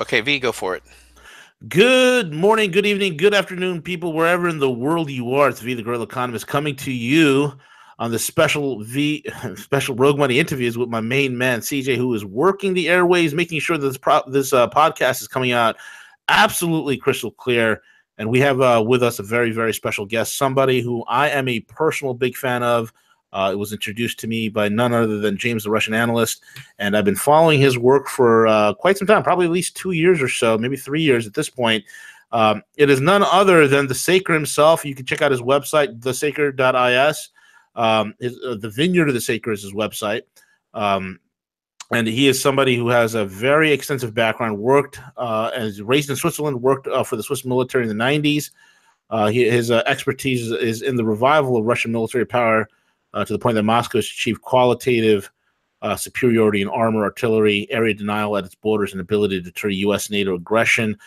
Okay, V, go for it. Good morning, good evening, good afternoon, people, wherever in the world you are. It's V, the Guerrilla Economist, coming to you on the special Rogue Money interviews with my main man CJ, who is working the airways, making sure that this podcast is coming out absolutely crystal clear. And we have with us a very, very special guest, somebody who I am a personal big fan of. It was introduced to me by none other than James, the Russian analyst, and I've been following his work for quite some time, probably at least 2 years or so, maybe 3 years at this point. It is none other than the Saker himself. You can check out his website, thesaker.is. The Vineyard of the Saker is his website. And he is somebody who has a very extensive background, worked and is raised in Switzerland, worked for the Swiss military in the 90s. His expertise is in the revival of Russian military power to the point that Moscow has achieved qualitative superiority in armor, artillery, area denial at its borders, and ability to deter U.S. NATO aggression.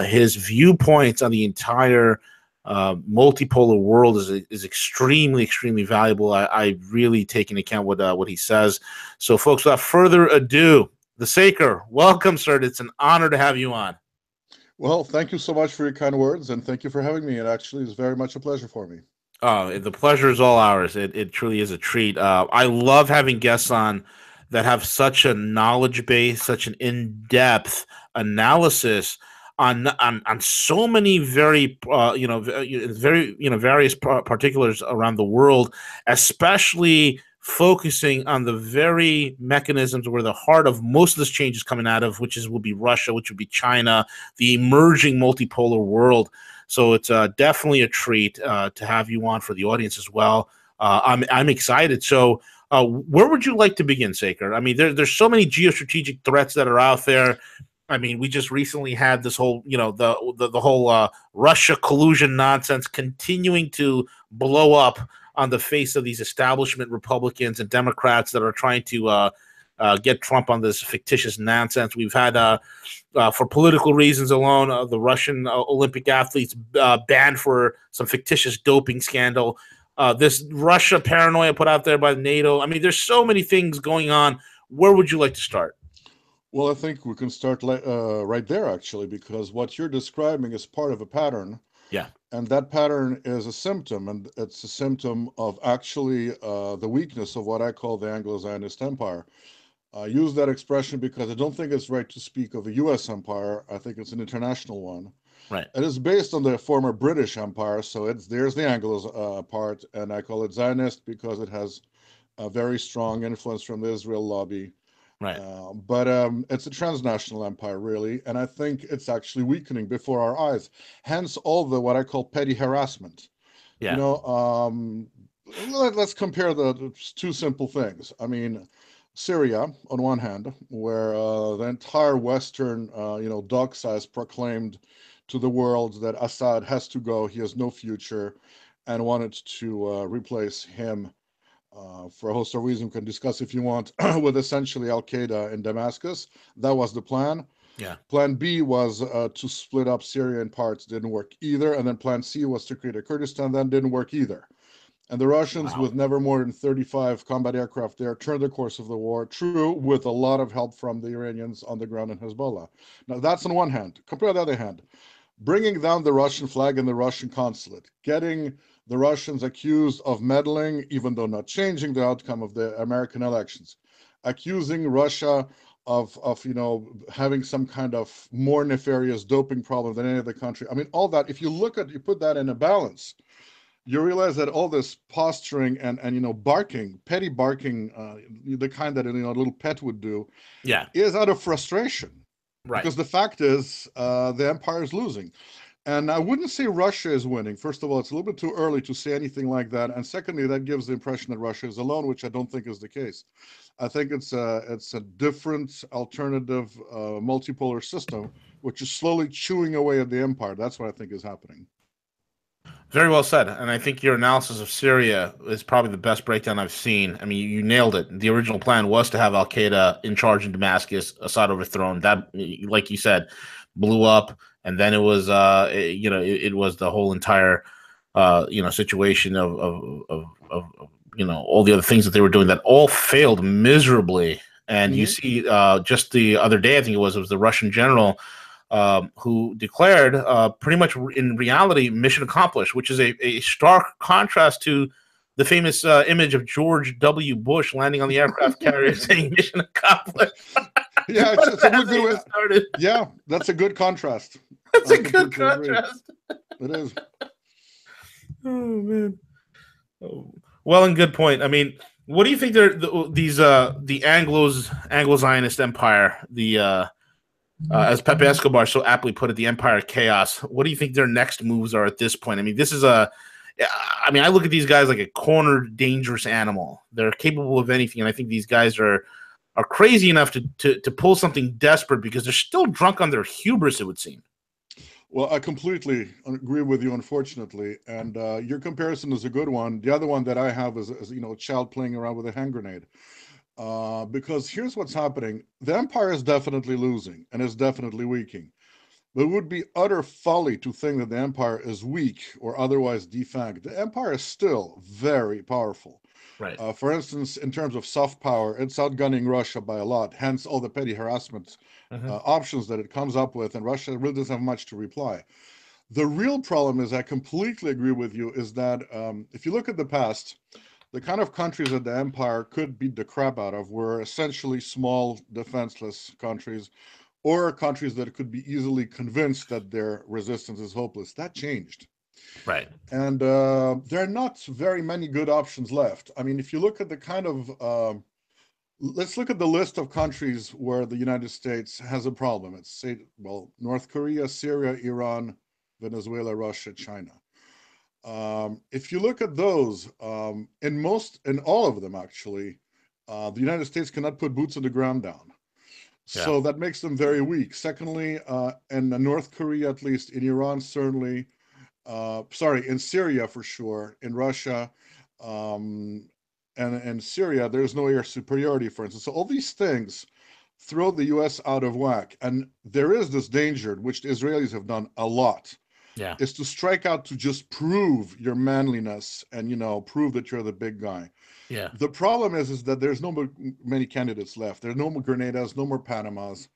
His viewpoints on the entire multipolar world is extremely, extremely valuable. I really take into account what he says. So, folks, without further ado, the Saker, welcome, sir. It's an honor to have you on. Well, thank you so much for your kind words, and thank you for having me. It actually is very much a pleasure for me. The pleasure is all ours. It truly is a treat. I love having guests on that have such a knowledge base, such an in-depth analysis on so many very various particulars around the world, especially focusing on the very mechanisms where the heart of most of this change is coming out of, will be Russia, which would be China, the emerging multipolar world. So it's definitely a treat to have you on for the audience as well. I'm excited. So where would you like to begin, Saker? I mean, there's so many geostrategic threats that are out there. I mean, we just recently had this whole, the whole Russia collusion nonsense continuing to blow up on the face of these establishment Republicans and Democrats that are trying to get Trump on this fictitious nonsense. We've had, for political reasons alone, the Russian Olympic athletes banned for some fictitious doping scandal. This Russia paranoia put out there by NATO. I mean, there's so many things going on. Where would you like to start? Well, I think we can start right there, actually, because what you're describing is part of a pattern. Yeah. And that pattern is a symptom, and it's a symptom of actually the weakness of what I call the Anglo-Zionist empire. I use that expression because I don't think it's right to speak of a U.S. empire. I think it's an international one. Right. It is based on the former British Empire, so there's the Anglo part, and I call it Zionist because it has a very strong influence from the Israel lobby. Right. But it's a transnational empire, really, and I think it's actually weakening before our eyes. Hence, all the what I call petty harassment. Yeah. Let's compare the two simple things. I mean, Syria, on one hand, where the entire Western, dog-size proclaimed to the world that Assad has to go, he has no future, and wanted to replace him for a host of reasons we can discuss if you want, with essentially Al-Qaeda in Damascus. That was the plan. Yeah. Plan B was to split up Syria in parts, didn't work either. And then plan C was to create a Kurdistan, then didn't work either. And the Russians, with never more than 35 combat aircraft there, turned the course of the war, true, with a lot of help from the Iranians on the ground and Hezbollah. Now, that's on one hand. Compare on the other hand, bringing down the Russian flag in the Russian consulate, getting the Russians accused of meddling, even though not changing the outcome of the American elections, accusing Russia of having some kind of more nefarious doping problem than any other country. I mean, all that, if you put that in a balance, you realize that all this posturing and barking, petty barking, the kind that a little pet would do, yeah, is out of frustration. Right. Because the fact is, the empire is losing. And I wouldn't say Russia is winning. First of all, it's a little bit too early to say anything like that. And secondly, that gives the impression that Russia is alone, which I don't think is the case. I think it's a different alternative multipolar system, which is slowly chewing away at the empire. That's what I think is happening. Very well said. And I think your analysis of Syria is probably the best breakdown I've seen. I mean, you nailed it. The original plan was to have Al-Qaeda in charge in Damascus, Assad overthrown. That, like you said, blew up. And then it was, it was the whole entire, situation of all the other things that they were doing that all failed miserably. And you see, just the other day, I think it was the Russian general who declared pretty much in reality mission accomplished, which is a stark contrast to the famous image of George W. Bush landing on the aircraft carrier saying mission accomplished. Yeah, it's a good way. Yeah, that's a good contrast. That's a good contrast. It is. Oh man. Oh. Well, and good point. I mean, what do you think the Anglo-Zionist empire, as Pepe Escobar so aptly put it, the empire of chaos? What do you think their next moves are at this point? I mean, I look at these guys like a cornered, dangerous animal. They're capable of anything, and I think these guys are crazy enough to pull something desperate because they're still drunk on their hubris, it would seem. Well, I completely agree with you, unfortunately. And your comparison is a good one. The other one that I have is a child playing around with a hand grenade. Because here's what's happening. The empire is definitely losing and is definitely weakening. But it would be utter folly to think that the empire is weak or otherwise defanged. The empire is still very powerful. Right. For instance, in terms of soft power, it's outgunning Russia by a lot, hence all the petty harassment options that it comes up with, and Russia really doesn't have much to reply. The real problem is, I completely agree with you, is that if you look at the past, the kind of countries that the empire could beat the crap out of were essentially small, defenseless countries, or countries that could be easily convinced that their resistance is hopeless. That changed. Right. And there are not very many good options left. I mean, if you look at the kind of, let's look at the list of countries where the United States has a problem. It's, say, well, North Korea, Syria, Iran, Venezuela, Russia, China. If you look at those, in all of them, actually, the United States cannot put boots on the ground down. So that makes them very weak. Secondly, in North Korea, at least, in Iran, certainly, in Syria for sure, in Russia, and Syria, there's no air superiority, for instance. So all these things throw the U.S. out of whack. And there is this danger, which the Israelis have done a lot, is to strike out to just prove your manliness and, prove that you're the big guy. Yeah. The problem is that there's no many candidates left. There are no more Grenadas, no more Panamas.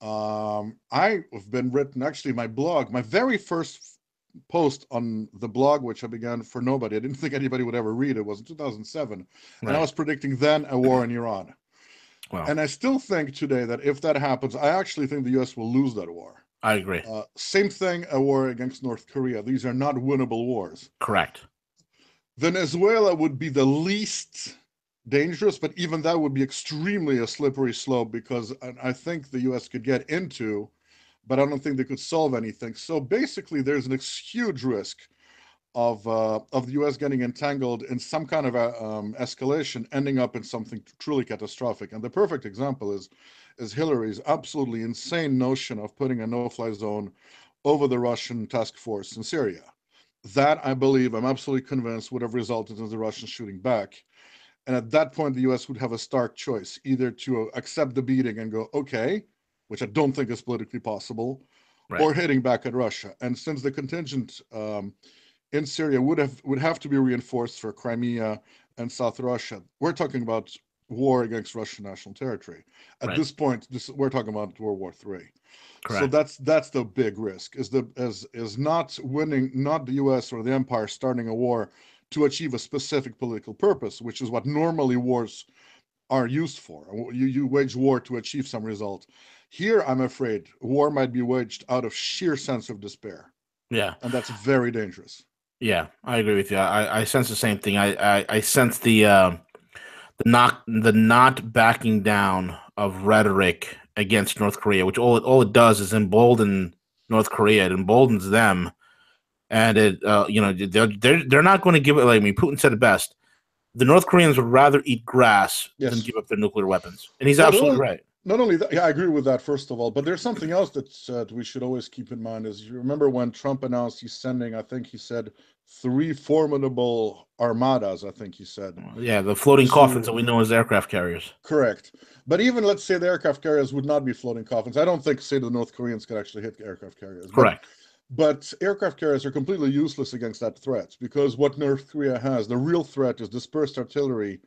I have been written, actually, my blog, my very first post on the blog, which I began for nobody. I didn't think anybody would ever read it. Was in 2007. Right. And I was predicting then a war in Iran. Wow. And I still think today that if that happens, I actually think the U.S. will lose that war. I agree. Same thing, a war against North Korea. These are not winnable wars. Correct. Venezuela would be the least dangerous, but even that would be extremely a slippery slope, because I think the U.S. could get into, but I don't think they could solve anything. So basically, there's an huge risk of the U.S. getting entangled in some kind of escalation, ending up in something truly catastrophic. And the perfect example is Hillary's absolutely insane notion of putting a no-fly zone over the Russian task force in Syria. That, I believe, I'm absolutely convinced, would have resulted in the Russians shooting back. And at that point, the U.S. would have a stark choice, either to accept the beating and go, okay, which I don't think is politically possible, right, or hitting back at Russia. And since the contingent in Syria would have to be reinforced for Crimea and South Russia, we're talking about war against Russian national territory. At this point, we're talking about World War III. Correct. So that's the big risk, is not winning, not the U.S. or the empire starting a war to achieve a specific political purpose, which is what normally wars are used for. You wage war to achieve some result. Here, I'm afraid, war might be waged out of sheer sense of despair. Yeah. And that's very dangerous. Yeah, I agree with you. I sense the same thing. I sense the not backing down of rhetoric against North Korea, which all it does is embolden North Korea. It emboldens them, and they're not going to give it. Like, I mean, Putin said it best: the North Koreans would rather eat grass than give up their nuclear weapons, and he's absolutely right. Not only that, yeah, I agree with that, first of all, but there's something else that we should always keep in mind. Is, you remember when Trump announced he's sending, I think he said, 3 formidable armadas, I think he said. Yeah, the floating coffins that we know as aircraft carriers. Correct. But even, let's say, the aircraft carriers would not be floating coffins. I don't think, say, the North Koreans could actually hit aircraft carriers. Correct. But aircraft carriers are completely useless against that threat, because what North Korea has, the real threat, is dispersed artillery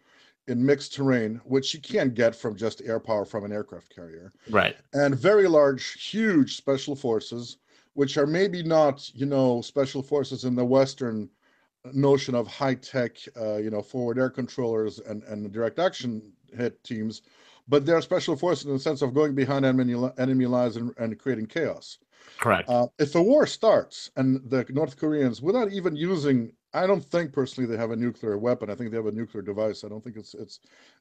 in mixed terrain, which you can't get from just air power from an aircraft carrier, Right. and very large, huge special forces, which are maybe not, special forces in the Western notion of high tech, forward air controllers and direct action hit teams, but they're special forces in the sense of going behind enemy lines and creating chaos. Correct. If a war starts and the North Koreans, without even using, I don't think personally they have a nuclear weapon. I think they have a nuclear device. I don't think it's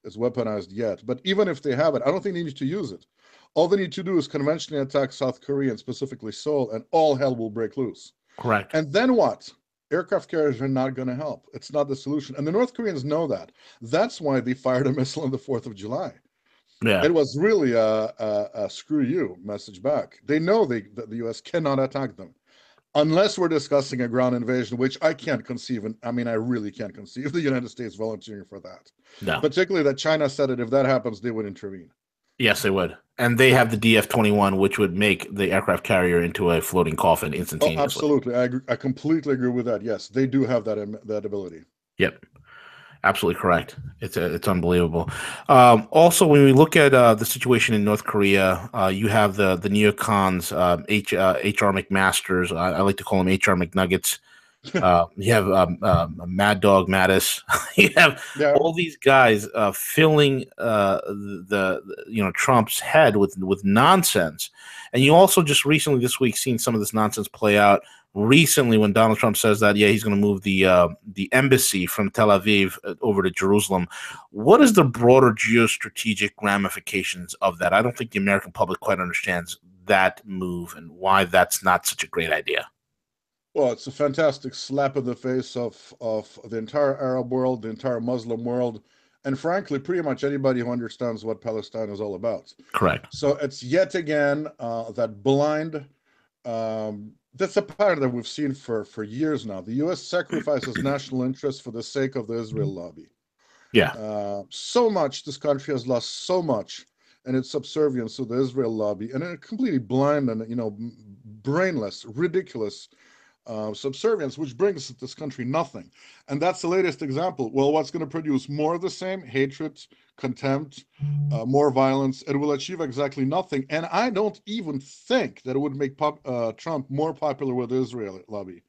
weaponized yet. But even if they have it, I don't think they need to use it. All they need to do is conventionally attack South Korea and specifically Seoul, and all hell will break loose. Correct. And then what? Aircraft carriers are not going to help. It's not the solution. And the North Koreans know that. That's why they fired a missile on the 4th of July. Yeah. It was really a screw you message back. They know that the U.S. cannot attack them unless we're discussing a ground invasion, which I can't conceive. And I mean, I really can't conceive the United States volunteering for that. No. Particularly that China said that if that happens, they would intervene. Yes, they would. And they have the DF-21, which would make the aircraft carrier into a floating coffin Oh, instantaneously. absolutely. I completely agree with that. Yes, they do have that ability. Yep. Absolutely correct. It's unbelievable. Also, when we look at the situation in North Korea, you have the neocons, H.R. McMasters. I like to call them H.R. McNuggets. You have Mad Dog Mattis. You have all these guys filling Trump's head with nonsense. And you also just recently this week seen some of this nonsense play out. Recently, when Donald Trump says that, he's going to move the embassy from Tel Aviv over to Jerusalem. What is the broader geostrategic ramifications of that? I don't think the American public quite understands that move and why that's not such a great idea. Well, it's a fantastic slap in the face of the entire Arab world, the entire Muslim world, and frankly, pretty much anybody who understands what Palestine is all about. Correct. So it's yet again that blind. That's a pattern that we've seen for years now. The U.S. sacrifices national interests for the sake of the Israel lobby. Yeah. So much this country has lost so much in its subservience to the Israel lobby, and a completely blind and brainless, ridiculous subservience, which brings this country nothing. And that's the latest example. Well, what's going to produce more of the same? Hatred, contempt, more violence. It will achieve exactly nothing. And I don't even think that it would make Trump more popular with the Israel lobby.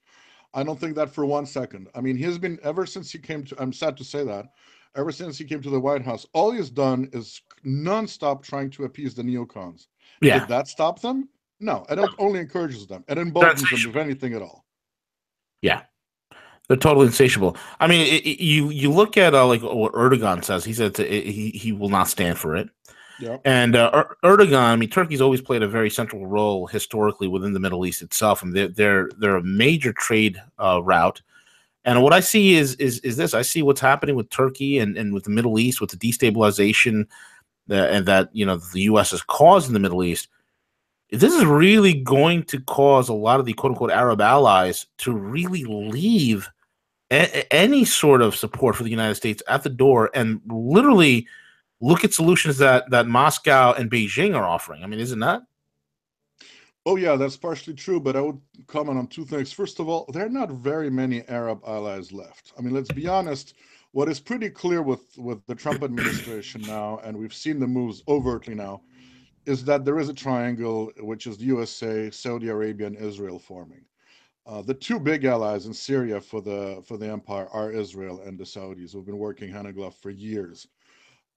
I don't think that for 1 second. I mean, he's been, ever since he came to, I'm sad to say that, ever since he came to the White House, all he's done is nonstop trying to appease the neocons. Yeah. Did that stop them? No, it only encourages them. It emboldens them, if anything at all. Yeah. They're totally insatiable. I mean, you look at like what Erdogan says. He said he will not stand for it. Yeah. And Erdogan, I mean, Turkey's always played a very central role historically within the Middle East itself, and they're a major trade route. And what I see is this: I see what's happening with Turkey and with the Middle East, with the destabilization and that the U.S. has caused in the Middle East. This is really going to cause a lot of the quote unquote Arab allies to really leave any sort of support for the United States at the door and literally look at solutions that Moscow and Beijing are offering. I mean, isn't that? Oh, yeah, that's partially true, but I would comment on two things. First of all, there are not very many Arab allies left. I mean, let's be honest, what is pretty clear with the Trump administration now, and we've seen the moves overtly now, is that there is a triangle, which is the USA, Saudi Arabia, and Israel forming. The two big allies in Syria for the empire are Israel and the Saudis, who've been working hand in glove for years.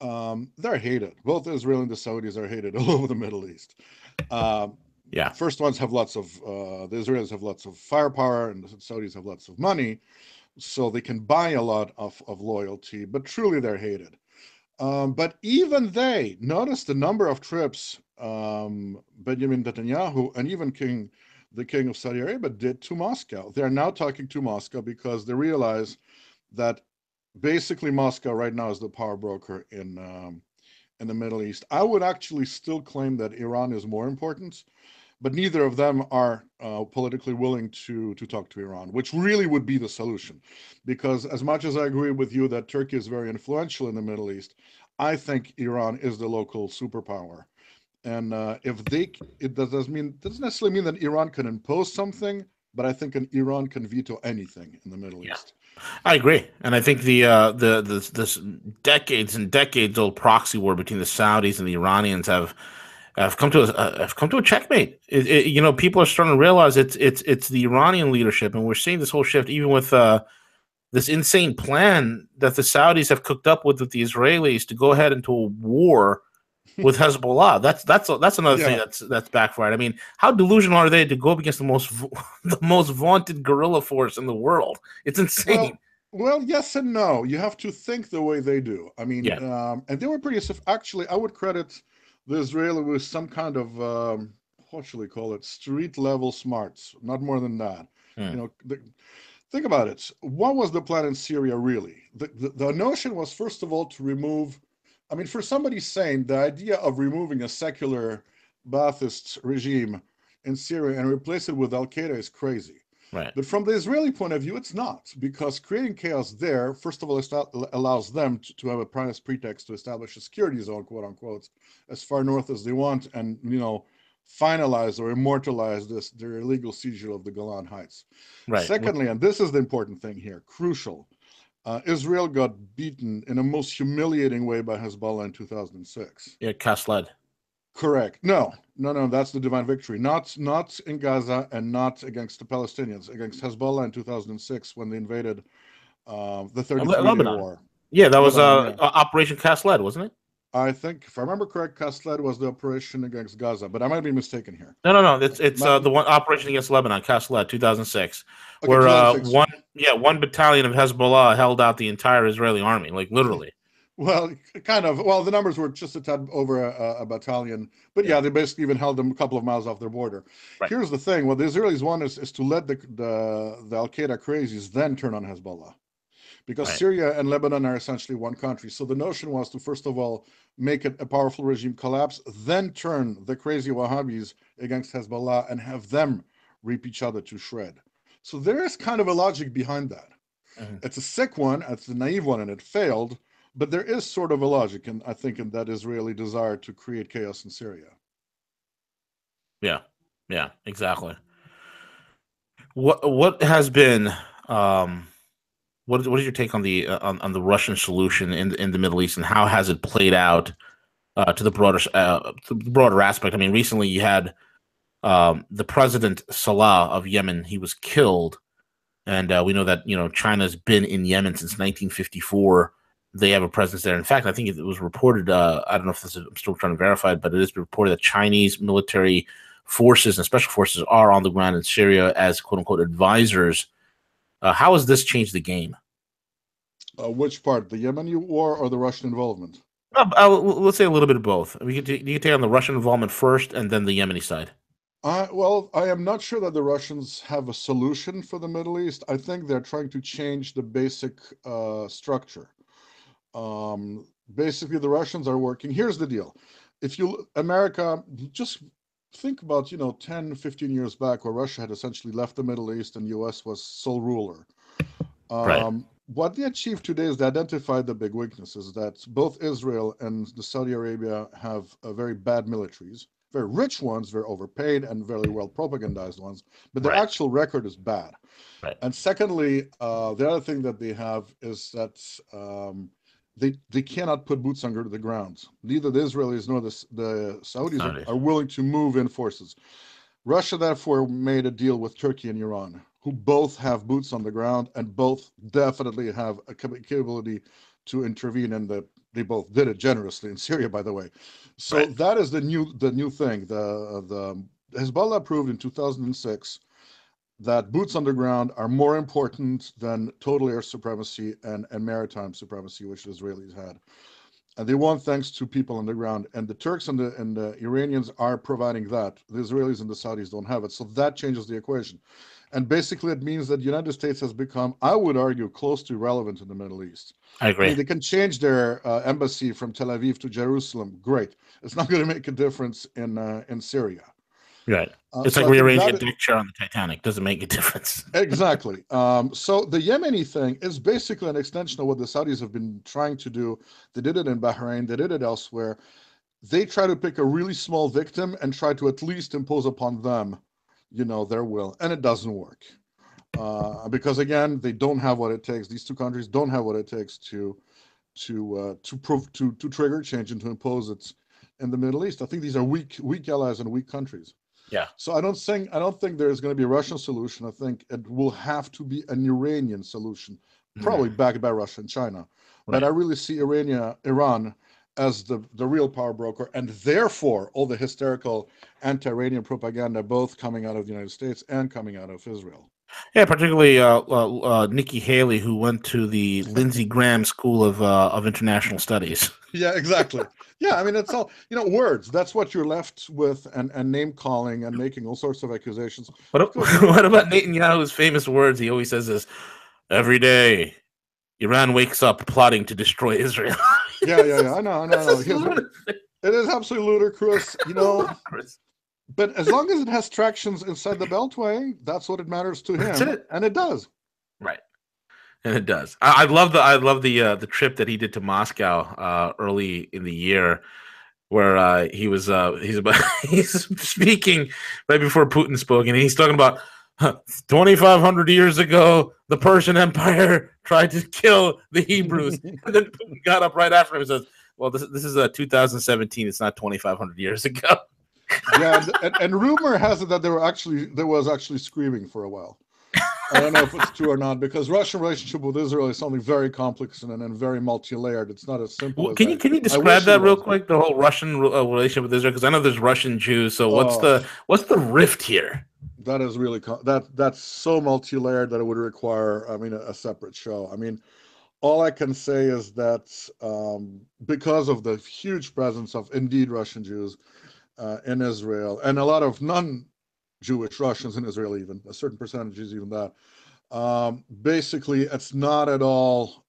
They're hated. Both Israel and the Saudis are hated all over the Middle East. Yeah. First ones have lots of, the Israelis have lots of firepower, and the Saudis have lots of money, so they can buy a lot of loyalty, but truly they're hated. But even they, notice the number of trips Benjamin Netanyahu and even the king of Saudi Arabia did to Moscow. They're now talking to Moscow because they realize that basically Moscow right now is the power broker in the Middle East. I would actually still claim that Iran is more important, but neither of them are politically willing to talk to Iran, which really would be the solution. Because as much as I agree with you that Turkey is very influential in the Middle East, I think Iran is the local superpower. And it doesn't necessarily mean that Iran can impose something, but I think Iran can veto anything in the Middle East. I agree, and I think the this decades and decades old proxy war between the Saudis and the Iranians have come to a checkmate. People are starting to realize it's the Iranian leadership, and we're seeing this whole shift even with this insane plan that the Saudis have cooked up with the Israelis to go ahead into a war with Hezbollah. That's another thing Yeah. that's backfired. I mean, how delusional are they to go up against the most vaunted guerrilla force in the world? It's insane. Well, well, yes and no. You have to think the way they do. I mean, Yeah. and they were pretty. Actually, I would credit the Israeli with some kind of what should we call it? Street level smarts. Not more than that. Hmm. You know, think about it. What was the plan in Syria really? The notion was first of all to remove. I mean, for somebody sane, the idea of removing a secular Ba'athist regime in Syria and replace it with Al Qaeda is crazy. Right. But from the Israeli point of view, it's not, because creating chaos there, first of all, allows them to have a price pretext to establish a security zone, quote unquote, as far north as they want, and finalize or immortalize their illegal seizure of the Golan Heights. Right. Secondly, and this is the important thing here, crucial, Israel got beaten in a most humiliating way by Hezbollah in 2006. Yeah. Kasled. Correct. No. That's the divine victory. Not in Gaza and not against the Palestinians. Against Hezbollah in 2006 when they invaded the 33-day Lebanon. war. Yeah, that was Lebanon. Yeah. Operation Kasled, wasn't it? I think, if I remember correct, Kasled was the operation against Gaza, but I might be mistaken here. No. It's the one Operation against Lebanon, Kasled, 2006, Okay, where 2006. one battalion of Hezbollah held out the entire Israeli army, like literally. Well, kind of. Well, the numbers were just a tad over a battalion, but yeah, they basically even held them a couple of miles off their border. Right. Here's the thing: what the Israelis want is to let the Al Qaeda crazies then turn on Hezbollah, because Right. Syria and Lebanon are essentially one country. So the notion was to first of all make it a powerful regime collapse, then turn the crazy Wahhabis against Hezbollah and have them rip each other to shred. So there is kind of a logic behind that. Mhm. It's a sick one, it's a naive one, and it failed. But there is sort of a logic, and I think, in that Israeli desire to create chaos in Syria. Yeah, exactly. What has been what is your take on the on the Russian solution in the Middle East, and how has it played out to the broader aspect? I mean, recently you had the president Salah of Yemen. He was killed, and we know that China's been in Yemen since 1954. They have a presence there. In fact, I think it was reported. I don't know if this is. I'm still trying to verify it, but it is reported that Chinese military forces and special forces are on the ground in Syria as "quote unquote" advisors. How has this changed the game? Which part, the Yemeni war or the Russian involvement? Let's say a little bit of both. You can take on the Russian involvement first, and then the Yemeni side. Well, I am not sure that the Russians have a solution for the Middle East. I think they're trying to change the basic structure. Basically, the Russians are working. Here's the deal. If you, America, just think about, 10, 15 years back, where Russia had essentially left the Middle East and US was sole ruler. Right. What they achieved today is they identified the big weaknesses, that both Israel and the Saudi Arabia have very bad militaries, very rich ones, very overpaid, and very well propagandized ones, but their Right. actual record is bad. Right. And secondly, the other thing that they have is that they cannot put boots under the ground. Neither the Israelis nor the Saudis are willing to move in forces. Russia, therefore, made a deal with Turkey and Iran, who both have boots on the ground and both definitely have a capability to intervene. And they both did it generously in Syria, by the way. So Right. that is the new thing. The Hezbollah proved in 2006 that boots on the ground are more important than total air supremacy and maritime supremacy, which the Israelis had. And they want thanks to people on the ground. And the Turks and the Iranians are providing that. The Israelis and the Saudis don't have it. So that changes the equation. And basically, it means that the United States has become, I would argue, close to irrelevant in the Middle East. I agree. I mean, they can change their embassy from Tel Aviv to Jerusalem. Great. It's not going to make a difference in Syria. Right. It's like rearranging a deck chair on the Titanic. Doesn't make a difference. Exactly. So the Yemeni thing is basically an extension of what the Saudis have been trying to do. They did it in Bahrain. They did it elsewhere. They try to pick a really small victim and try to at least impose upon them, their will. And it doesn't work. because again, they don't have what it takes. These two countries don't have what it takes to trigger change and to impose it in the Middle East. I think these are weak allies and weak countries. Yeah. So I don't think there's going to be a Russian solution. I think it will have to be an Iranian solution, probably backed by Russia and China. But Right. I really see Iran as the real power broker, and therefore all the hysterical anti-Iranian propaganda, both coming out of the United States and coming out of Israel. Yeah, particularly Nikki Haley, who went to the Lindsey Graham School of International Studies. Yeah, exactly. Yeah, I mean, it's all, words. That's what you're left with, and name calling and making all sorts of accusations. What, what about Netanyahu's famous words? He always says this every day. Iran wakes up plotting to destroy Israel. Yeah. I know. It is absolutely ludicrous, But as long as it has tractions inside the Beltway, that's what it matters to him, and it does. Right, and it does. I love the trip that he did to Moscow early in the year, where he's speaking right before Putin spoke, and he's talking about 2,500 years ago, the Persian Empire tried to kill the Hebrews, and then Putin got up right after him and says, "Well, this is 2017. It's not 2,500 years ago." Yeah, and rumor has it that there was actually screaming for a while. I don't know if it's true or not, because Russian relationship with Israel is something very complex and very multi-layered. It's not as simple as Can you describe that real quick? The whole Russian relationship with Israel, because I know there's Russian Jews. So what's the rift here? That is really that's so multi-layered that it would require, a separate show. I mean, all I can say is that because of the huge presence of indeed Russian Jews in Israel, and a lot of non-Jewish Russians in Israel, even a certain percentage is even that. Basically, it's not at all.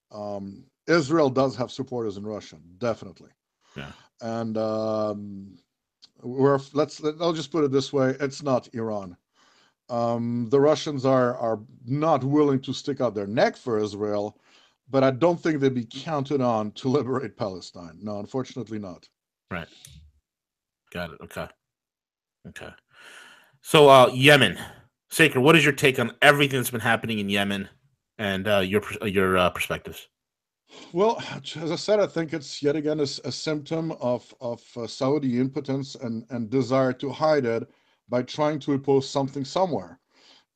Israel does have supporters in Russia, definitely. Yeah. And I'll just put it this way: it's not Iran. The Russians are not willing to stick out their neck for Israel, but I don't think they'd be counted on to liberate Palestine. No, unfortunately not. Right. Got it. Okay. So Yemen, Saker, what is your take on everything that's been happening in Yemen, and your perspectives? Well, as I said, I think it's yet again a symptom of Saudi impotence and desire to hide it by trying to impose something somewhere,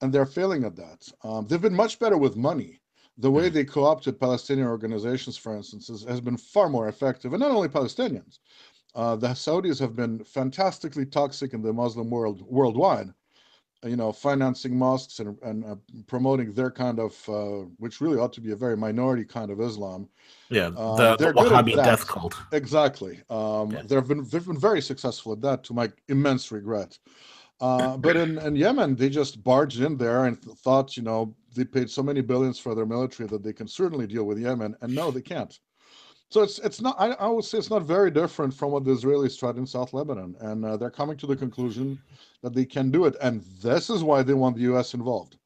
and they're failing at that. They've been much better with money. The way they co-opted Palestinian organizations, for instance, has been far more effective, and not only Palestinians. The Saudis have been fantastically toxic in the Muslim world worldwide, financing mosques and promoting their kind of, which really ought to be a very minority kind of Islam. Yeah, they're good Wahhabi at that. death cult. Exactly. They've been very successful at that, to my immense regret. But in Yemen, they just barged in there and thought, they paid so many billions for their military that they can certainly deal with Yemen, and no, they can't. So it's not. I would say it's not very different from what the Israelis tried in South Lebanon, and they're coming to the conclusion that they can do it, and this is why they want the U.S. involved,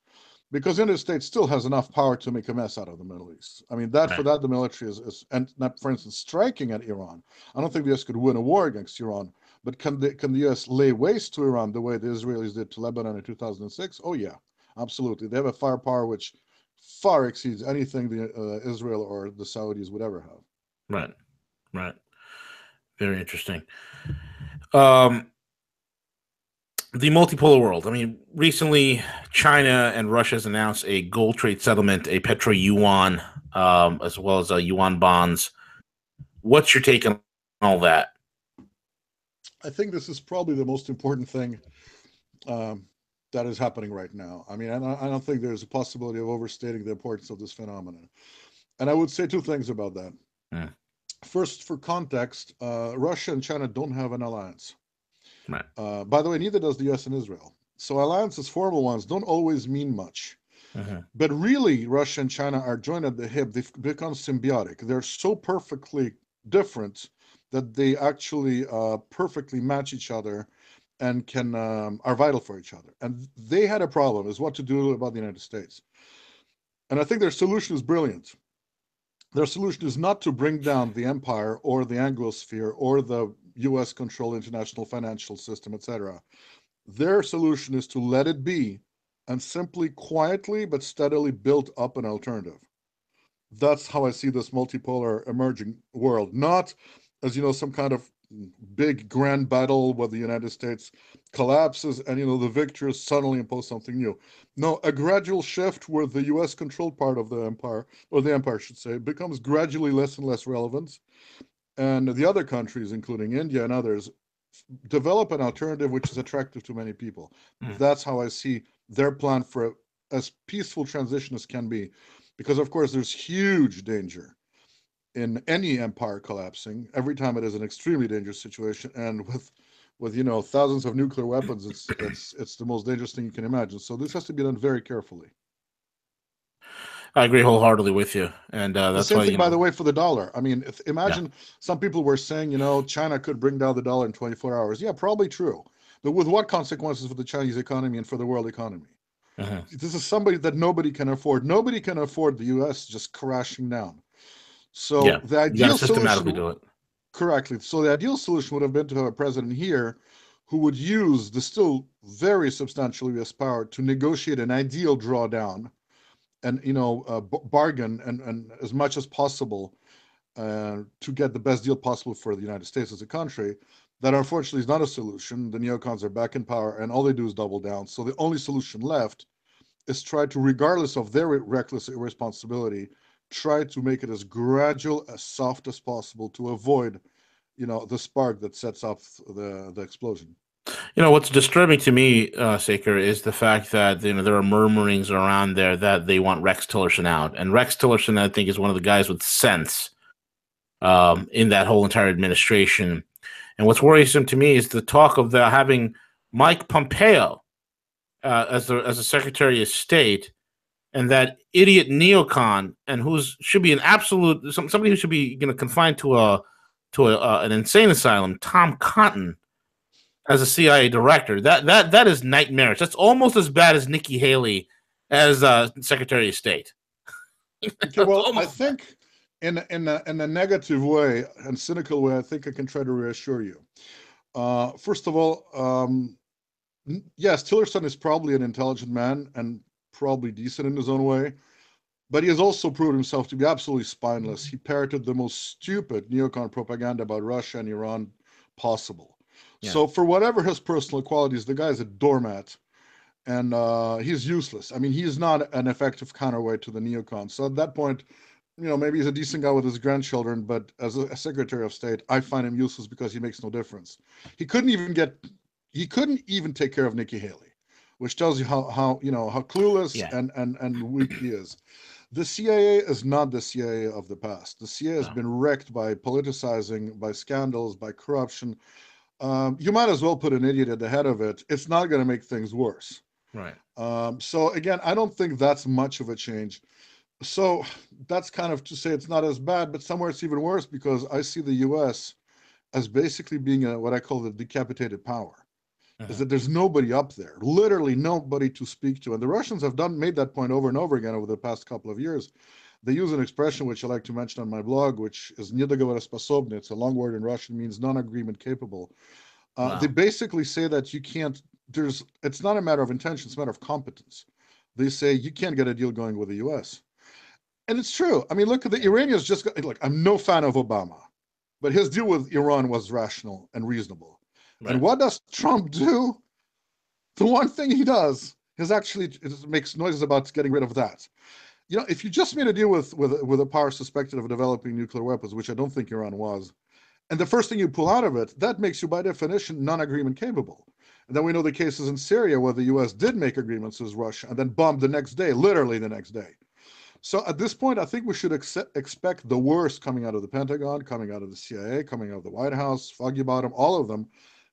because the United States still has enough power to make a mess out of the Middle East. I mean, for that the military is and not, for instance, striking at Iran. I don't think the U.S. could win a war against Iran, but can the U.S. lay waste to Iran the way the Israelis did to Lebanon in 2006? Oh yeah, absolutely. They have a firepower which far exceeds anything the Israel or the Saudis would ever have. Right. Very interesting. The multipolar world. I mean, recently China and Russia has announced a gold trade settlement, a petro yuan, as well as yuan bonds. What's your take on all that? I think this is probably the most important thing that is happening right now. I mean, I don't think there's a possibility of overstating the importance of this phenomenon. And I would say two things about that. First, for context, Russia and China don't have an alliance. Right. By the way, neither does the US and Israel. So alliances, formal ones, don't always mean much. But really, Russia and China are joined at the hip. They've become symbiotic. They're so perfectly different that they actually perfectly match each other and are vital for each other. And they had a problem, is what to do about the United States. And I think their solution is brilliant. Their solution is not to bring down the empire or the Anglosphere or the US-controlled international financial system, etc. Their solution is to let it be and simply quietly but steadily built up an alternative. That's how I see this multipolar emerging world, not as, some kind of big grand battle where the United States collapses and, the victors suddenly impose something new. No, a gradual shift where the US controlled part of the empire, or the empire should say, becomes gradually less and less relevant. And the other countries, including India and others, develop an alternative which is attractive to many people. That's how I see their plan for as peaceful transition as can be. Because, of course, there's huge danger in any empire collapsing. Every time it is an extremely dangerous situation. And with thousands of nuclear weapons, it's the most dangerous thing you can imagine. So this has to be done very carefully. I agree wholeheartedly with you, and The that's same why thing, by the way, for the dollar. I mean, imagine some people were saying, China could bring down the dollar in 24 hours. Yeah, probably true. But with what consequences for the Chinese economy and for the world economy? This is somebody that nobody can afford. Nobody can afford the U.S. just crashing down. So the you got to ideal systematically solution, do it. correctly. So the ideal solution would have been to have a president here who would use the still very substantial U.S. power to negotiate an ideal drawdown and bargain and as much as possible to get the best deal possible for the United States as a country. That unfortunately is not a solution. The neocons are back in power, and all they do is double down. So the only solution left is try to, regardless of their reckless irresponsibility, try to make it as gradual, as soft as possible to avoid, the spark that sets off the explosion. What's disturbing to me, Saker, is the fact that there are murmurings around there that they want Rex Tillerson out, and Rex Tillerson, I think, is one of the guys with sense in that whole entire administration. And what's worrisome to me is the talk of having Mike Pompeo as a Secretary of State, and that idiot neocon, and should be an absolute somebody who should be confined to an insane asylum, Tom Cotton, as a CIA director. That is nightmarish. That's almost as bad as Nikki Haley as Secretary of State. Okay, well, I think in a negative way and cynical way, I think I can try to reassure you. First of all, yes, Tillerson is probably an intelligent man and probably decent in his own way, but he has also proved himself to be absolutely spineless. He parroted the most stupid neocon propaganda about Russia and Iran possible. Yeah. So for whatever his personal qualities, the guy is a doormat, and he's useless. I mean, he's not an effective counterweight to the neocons. So at that point, maybe he's a decent guy with his grandchildren, but as a Secretary of State, I find him useless because he makes no difference. He couldn't even take care of Nikki Haley, which tells you how clueless and weak he is. The CIA is not the CIA of the past. The CIA has been wrecked by politicizing, by scandals, by corruption. You might as well put an idiot at the head of it. It's not going to make things worse. Right. So again, I don't think that's much of a change. So that's kind of to say it's not as bad, but somewhere it's even worse, because I see the U.S. as basically being what I call the decapitated power. Is that there's nobody up there, literally nobody to speak to. And the Russians have made that point over and over again over the past couple of years. They use an expression which I like to mention on my blog, which is недоговороспособный. It's a long word in Russian, means non-agreement capable. Wow. They basically say that you can't, it's not a matter of intention, it's a matter of competence. They say you can't get a deal going with the US. And it's true. I mean, look at the Iranians look, I'm no fan of Obama, but his deal with Iran was rational and reasonable. Right. And what does Trump do? The one thing he does is actually makes noises about getting rid of that. If you just made a deal with a power suspected of developing nuclear weapons, which I don't think Iran was, and the first thing you pull out of it, that makes you by definition non-agreement capable. And then we know the cases in Syria where the US did make agreements with Russia and then bombed the next day, literally the next day. So at this point, I think we should expect the worst coming out of the Pentagon, coming out of the CIA, coming out of the White House, Foggy Bottom, all of them.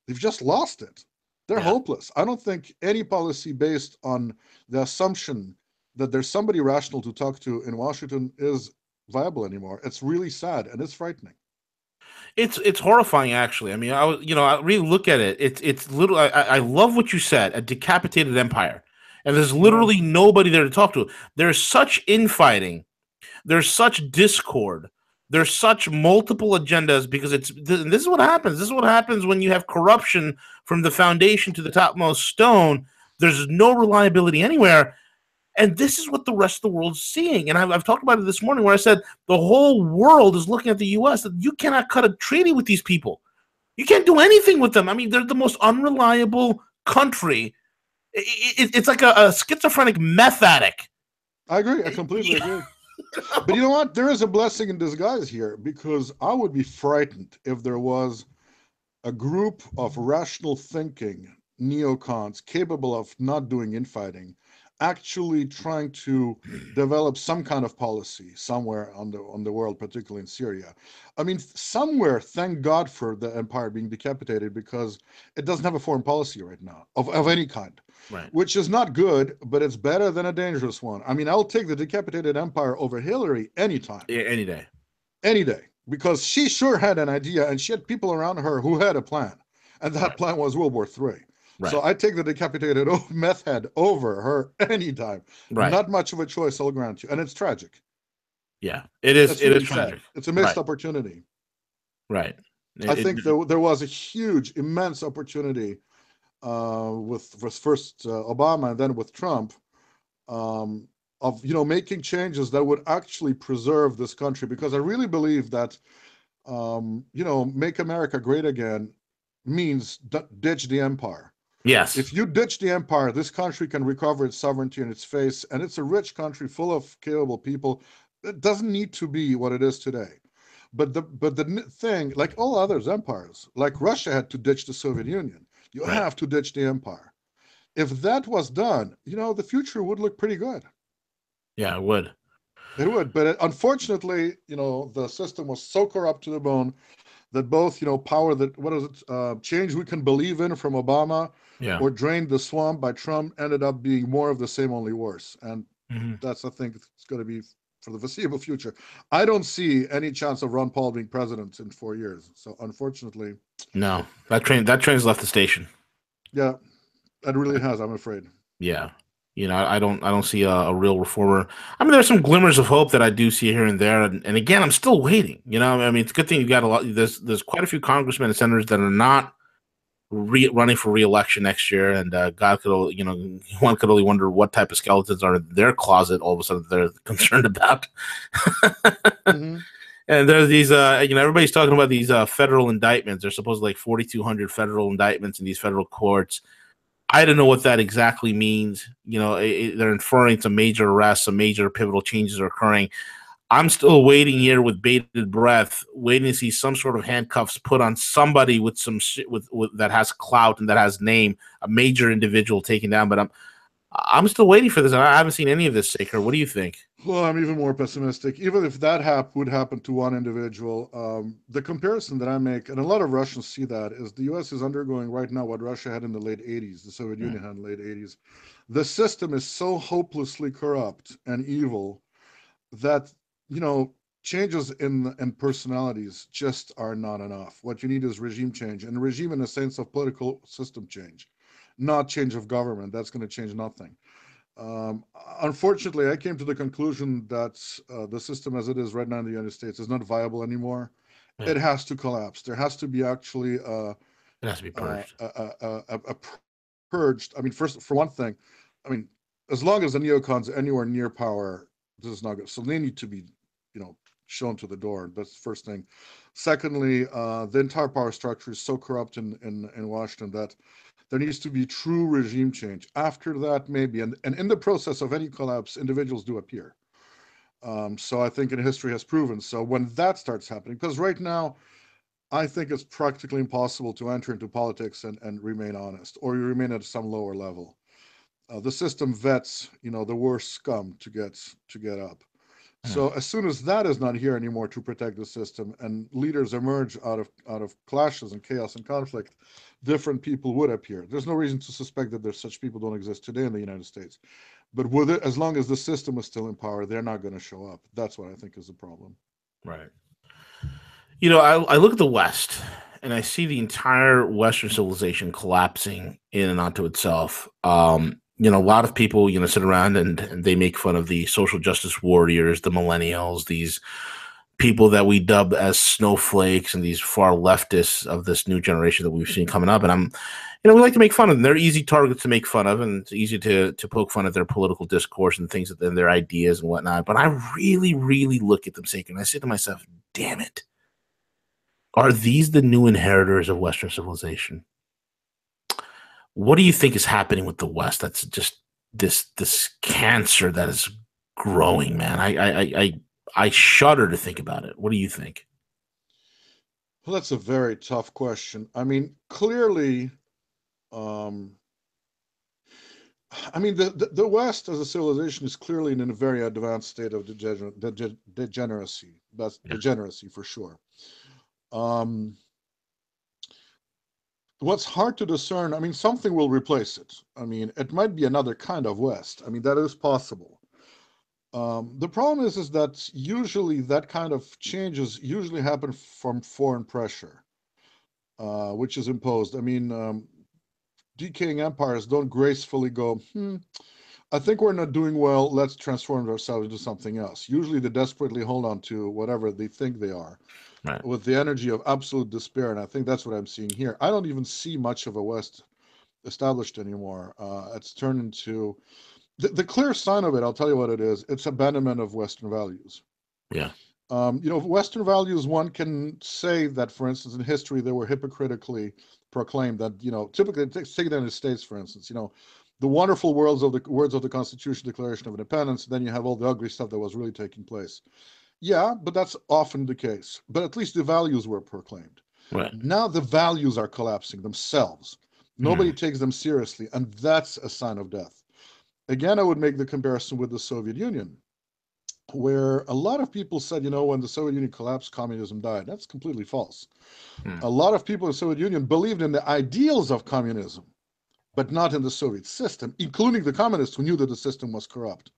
They've just lost it. They're hopeless. I don't think any policy based on the assumption that there's somebody rational to talk to in Washington is viable anymore. It's really sad and it's frightening. It's horrifying, actually. I mean, I really look at it. It's little. I love what you said. A decapitated empire, and there's literally nobody there to talk to. There's such infighting. There's such discord. There's such multiple agendas, because this is what happens. This is what happens when you have corruption from the foundation to the topmost stone. There's no reliability anywhere. And this is what the rest of the world's seeing. And I've talked about it this morning where I said the whole world is looking at the U.S. that you cannot cut a treaty with these people. You can't do anything with them. I mean, they're the most unreliable country. It's like a schizophrenic meth addict. I agree. I completely agree. But you know what? There is a blessing in disguise here, because I would be frightened if there was a group of rational thinking neocons capable of not doing infighting, actually trying to develop some kind of policy somewhere on the world, particularly in Syria. I mean, somewhere, thank God for the empire being decapitated, because it doesn't have a foreign policy right now of any kind, right, which is not good, but it's better than a dangerous one. I mean, I'll take the decapitated empire over Hillary anytime. Yeah, any day. Any day, because she sure had an idea, and she had people around her who had a plan, and that plan was World War III. Right. So I take the decapitated meth head over her anytime. Right. Not much of a choice, I'll grant you. And it's tragic. Yeah, it is. That's It really is tragic. sad. It's a missed opportunity. Right. I think there was a huge, immense opportunity with first Obama and then with Trump, of making changes that would actually preserve this country, because I really believe that make America great again means ditch the empire. Yes. If you ditch the empire, this country can recover its sovereignty and its face, and it's a rich country full of capable people. It doesn't need to be what it is today. But the thing, like all others empires, like Russia had to ditch the Soviet Union. You have to ditch the empire. If that was done, the future would look pretty good. Yeah, it would. It would, but unfortunately, the system was so corrupt to the bone that both, power that, change we can believe in from Obama, or drain the swamp by Trump, ended up being more of the same, only worse. And that's, I think, it's going to be for the foreseeable future. I don't see any chance of Ron Paul being president in 4 years. So unfortunately. No, that train's left the station. Yeah, it really has, I'm afraid. Yeah. I don't see a real reformer. I mean, there's some glimmers of hope that I do see here and there, and again, I'm still waiting. I mean, it's a good thing you got a lot. There's quite a few congressmen and senators that are not running for re-election next year, and God could, one could only wonder what type of skeletons are in their closet. All of a sudden, they're concerned about. And there's these, everybody's talking about these federal indictments. There's supposedly like 4,200 federal indictments in these federal courts. I don't know what that exactly means. They're inferring some major arrests, some major pivotal changes are occurring. I'm still waiting here with bated breath, waiting to see some sort of handcuffs put on somebody with some shit with that has clout and that has name, a major individual taken down. But I'm still waiting for this. I haven't seen any of this, Saker. What do you think? Well, I'm even more pessimistic. Even if that would happen to one individual, the comparison that I make, and a lot of Russians see that, is the U.S. is undergoing right now what Russia had in the late 80s, the Soviet Union had in the late 80s. The system is so hopelessly corrupt and evil that, changes in personalities just are not enough. What you need is regime change, and regime in a sense of political system change, not change of government. That's going to change nothing. Unfortunately, I came to the conclusion that the system as it is right now in the United States is not viable anymore. It has to collapse. There has to be actually it has to be purged. Purged. I mean, first, for one thing, as long as the neocons are anywhere near power, this is not good. So they need to be, shown to the door. That's the first thing. Secondly, the entire power structure is so corrupt in Washington that there needs to be true regime change. After that, maybe, and in the process of any collapse, individuals do appear. So I think history has proven. So when that starts happening, because right now, I think it's practically impossible to enter into politics and remain honest, or you remain at some lower level. The system vets, the worst scum to get up. So as soon as that is not here anymore to protect the system, and leaders emerge out of clashes and chaos and conflict, different people would appear. There's no reason to suspect that there's such people don't exist today in the United States. But with it, as long as the system is still in power, they're not going to show up. That's what I think is the problem. Right. I look at the West and I see the entire Western civilization collapsing in and onto itself. A lot of people, sit around and they make fun of the social justice warriors, the millennials, these people that we dub as snowflakes and these far leftists of this new generation that we've seen coming up. And we like to make fun of them. They're easy targets to make fun of, and it's easy to poke fun at their political discourse and things and their ideas and whatnot. But I really, really look at them and I say to myself, damn it. Are these the new inheritors of Western civilization? What do you think is happening with the West? That's just this cancer that is growing, man. I shudder to think about it. What do you think? Well, that's a very tough question. I mean, clearly, the West as a civilization is clearly in a very advanced state of degeneracy. That's degeneracy for sure. What's hard to discern, I mean, something will replace it. I mean, it might be another kind of West. I mean, that is possible. The problem is that usually that kind of changes usually happen from foreign pressure, which is imposed. I mean, decaying empires don't gracefully go, I think we're not doing well, let's transform ourselves into something else. Usually they desperately hold on to whatever they think they are, right, with the energy of absolute despair. And I think that's what I'm seeing here. I don't even see much of a West established anymore. It's turned into the clear sign of it. I'll tell you what it is. It's abandonment of Western values. Yeah. Western values, one can say that, for instance, in history, they were hypocritically proclaimed that, typically, take the United States, for instance, the wonderful words of the Constitution, Declaration of Independence, then you have all the ugly stuff that was really taking place. Yeah, but that's often the case. But at least the values were proclaimed. Right. Now the values are collapsing themselves. Nobody takes them seriously, and that's a sign of death. Again, I would make the comparison with the Soviet Union, where a lot of people said, when the Soviet Union collapsed, communism died. That's completely false. A lot of people in the Soviet Union believed in the ideals of communism, but not in the Soviet system, including the communists who knew that the system was corrupt.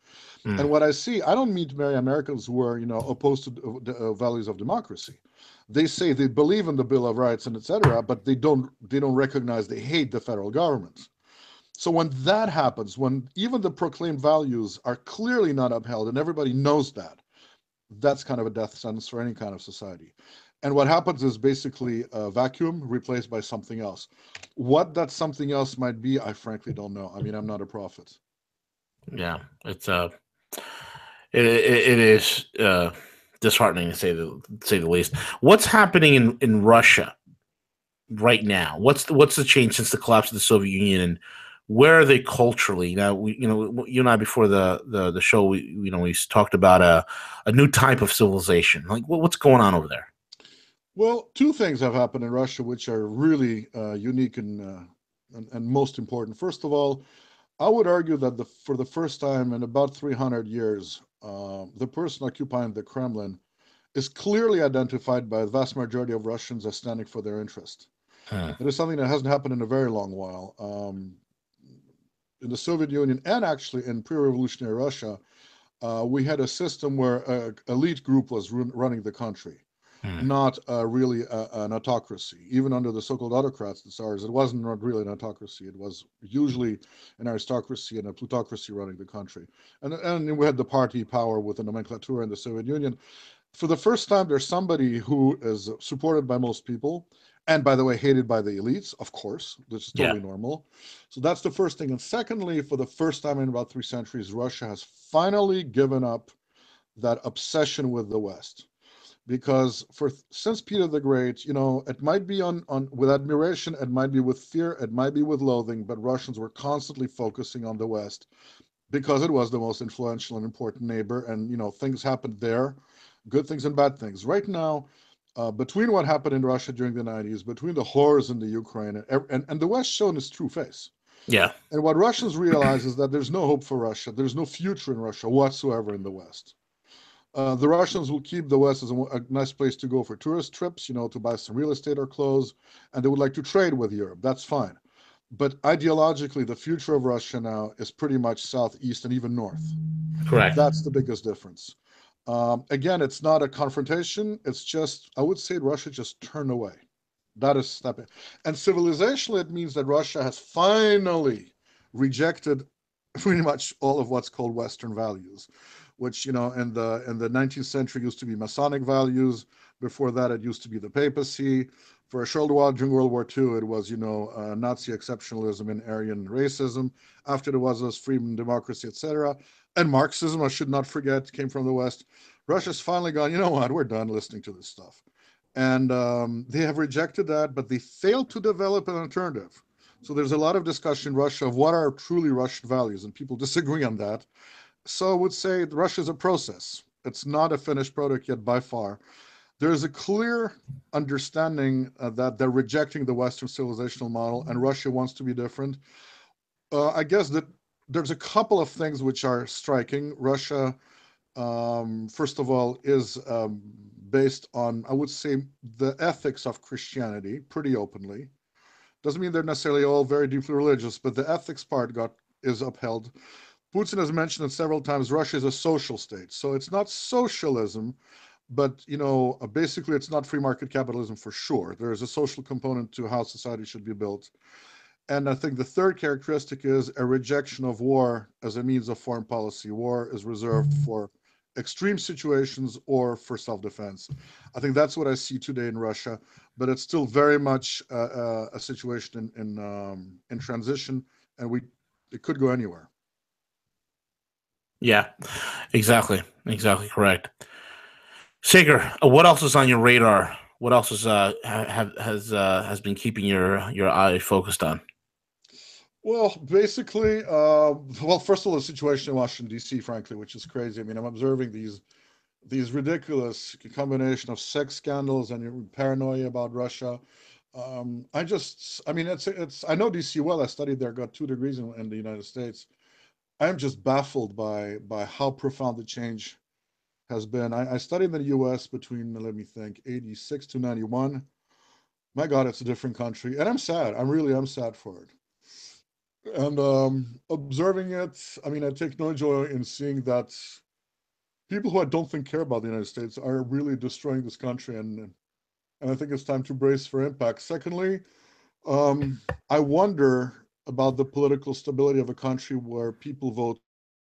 And what I see, I don't mean to marry Americans who are, opposed to the values of democracy. They say they believe in the Bill of Rights and etc., but they don't recognize, they hate the federal government. So when that happens, when even the proclaimed values are clearly not upheld and everybody knows that, that's kind of a death sentence for any kind of society. And what happens is basically a vacuum replaced by something else. What that something else might be, I frankly don't know. I mean, I'm not a prophet. Yeah, it's it is disheartening to say the least. What's happening in Russia right now? What's the change since the collapse of the Soviet Union, and where are they culturally now? You and I before the show, we talked about a new type of civilization. Like what's going on over there? Well, two things have happened in Russia which are really unique and most important. First of all, I would argue that for the first time in about 300 years, the person occupying the Kremlin is clearly identified by the vast majority of Russians as standing for their interest. It is something that hasn't happened in a very long while. In the Soviet Union and actually in pre-revolutionary Russia, we had a system where an elite group was running the country, not really an autocracy. Even under the so-called autocrats, the Tsars, it wasn't not really an autocracy. It was usually an aristocracy and a plutocracy running the country. And we had the party power with the nomenclatura in the Soviet Union. For the first time, there's somebody who is supported by most people, and by the way, hated by the elites, of course, which is totally normal. So that's the first thing. And secondly, for the first time in about 3 centuries, Russia has finally given up that obsession with the West. Because since Peter the Great, it might be on with admiration, it might be with fear, it might be with loathing, but Russians were constantly focusing on the West because it was the most influential and important neighbor, and things happened there, good things and bad things. Right now, between what happened in Russia during the 90s, between the horrors in the Ukraine, and the West showing its true face. Yeah. And what Russians realize is that there's no hope for Russia. There's no future in Russia whatsoever in the West. The Russians will keep the West as a nice place to go for tourist trips, to buy some real estate or clothes, and they would like to trade with Europe. That's fine. But ideologically, the future of Russia now is pretty much southeast and even north. Correct. That's the biggest difference. Again, it's not a confrontation. It's just, I would say Russia just turned away. That is stepping. And civilizationally, it means that Russia has finally rejected pretty much all of what's called Western values, which in the 19th century used to be Masonic values. Before that, it used to be the papacy. For a short while during World War II, it was Nazi exceptionalism and Aryan racism. After there was freedom, democracy, etc. And Marxism, I should not forget, came from the West. Russia's finally gone, you know what, we're done listening to this stuff. And they have rejected that, but they failed to develop an alternative. So there's a lot of discussion in Russia of what are truly Russian values, and people disagree on that. So I would say Russia is a process. It's not a finished product yet by far. There is a clear understanding that they're rejecting the Western civilizational model, and Russia wants to be different. I guess that there's a couple of things which are striking. Russia, first of all, is based on, I would say, the ethics of Christianity pretty openly. Doesn't mean they're necessarily all very deeply religious, but the ethics part is upheld. Putin has mentioned it several times. Russia is a social state, so it's not socialism, but basically it's not free market capitalism for sure. There is a social component to how society should be built. And I think the third characteristic is a rejection of war as a means of foreign policy. War is reserved for extreme situations or for self-defense. I think that's what I see today in Russia, but it's still very much a situation in transition, and it could go anywhere. Yeah, exactly correct. Sager, what else is on your radar? What else is has been keeping your eye focused on? Well, basically, first of all, the situation in Washington, D.C., frankly, which is crazy. I mean, I'm observing these ridiculous combination of sex scandals and paranoia about Russia. I know D.C. well. I studied there, got 2 degrees in the United States. I'm just baffled by how profound the change has been. I studied in the U.S. between, let me think, 86 to 91. My God, it's a different country. And I'm sad. I'm sad for it. And observing it, I mean, I take no joy in seeing that people who I don't think care about the United States are really destroying this country. And I think it's time to brace for impact. Secondly, I wonder about the political stability of a country where people vote